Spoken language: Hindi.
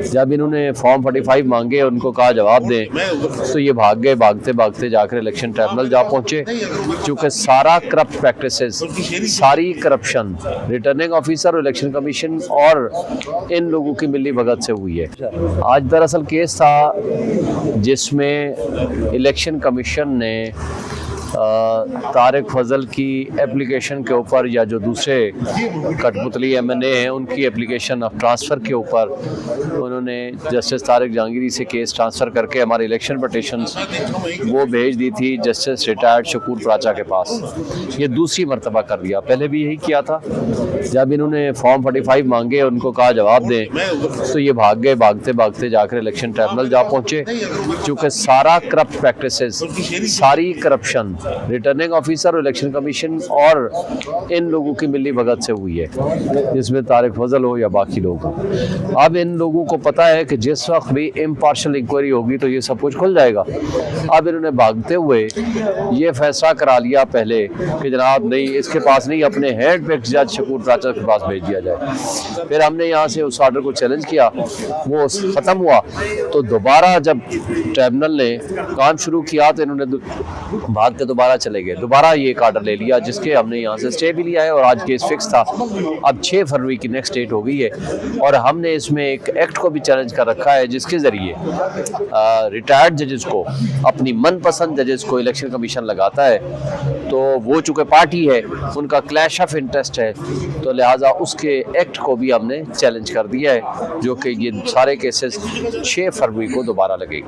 जब इन्होंने फॉर्म 45 मांगे, उनको कहा जवाब दें, तो ये भाग गए। भागते भागते जाकर इलेक्शन ट्रिब्यूनल जा पहुँचे। चूँकि सारा करप्ट प्रैक्टिसेस, सारी करप्शन रिटर्निंग ऑफिसर और इलेक्शन कमीशन और इन लोगों की मिली भगत से हुई है। आज दरअसल केस था जिसमें इलेक्शन कमीशन ने तारिक फजल की एप्लीकेशन के ऊपर, या जो दूसरे कठपुतली MNA हैं उनकी एप्लीकेशन ऑफ ट्रांसफ़र के ऊपर उन्होंने जस्टिस तारिक जहांगीरी से केस ट्रांसफ़र करके हमारी इलेक्शन पटिशन्स वो भेज दी थी जस्टिस रिटायर्ड शकूर प्राचा के पास। ये दूसरी मरतबा कर दिया। पहले भी यही किया था। जब इन्होंने फॉर्म 45 मांगे, उनको कहा जवाब दें, तो ये भाग गए। भागते भागते जाकर इलेक्शन ट्रिब्यूनल जा पहुँचे। चूँकि सारा करप्ट प्रैक्टिसेस, सारी करप्शन रिटर्निंग ऑफिसर और इलेक्शन कमीशन और इन लोगों की मिली भगत से हुई है, जिसमें तारिक फजल हो या बाकी लोग हों। अब इन लोगों को पता है कि जिस वक्त भी इम्पार्शल इंक्वायरी होगी तो ये सब कुछ खुल जाएगा। अब इन्होंने भागते हुए ये फैसला करा लिया पहले कि जनाब नहीं, इसके पास नहीं, अपने हेड पे जज शकूर प्राचा के पास भेज दिया जाए। फिर हमने यहाँ से उस ऑर्डर को चैलेंज किया, वो ख़त्म हुआ। तो दोबारा जब ट्रिब्यूनल ने काम शुरू किया तो इन्होंने भाग के दोबारा चले गए। दोबारा ये एक ऑर्डर ले लिया जिसके हमने यहाँ से स्टे भी लिया है और आज केस फिक्स था। अब 6 फरवरी की नेक्स्ट डेट हो गई है और हमने इसमें एक एक्ट को भी चैलेंज कर रखा है जिसके ज़रिए रिटायर्ड जजेस को, अपनी मनपसंद जजेस को इलेक्शन कमीशन लगाता है। तो वो चूँकि पार्टी है, उनका क्लैश ऑफ इंटरेस्ट है, तो लिहाजा उसके एक्ट को भी हमने चैलेंज कर दिया है, जो कि ये सारे केसेस 6 फरवरी को दोबारा लगेंगे।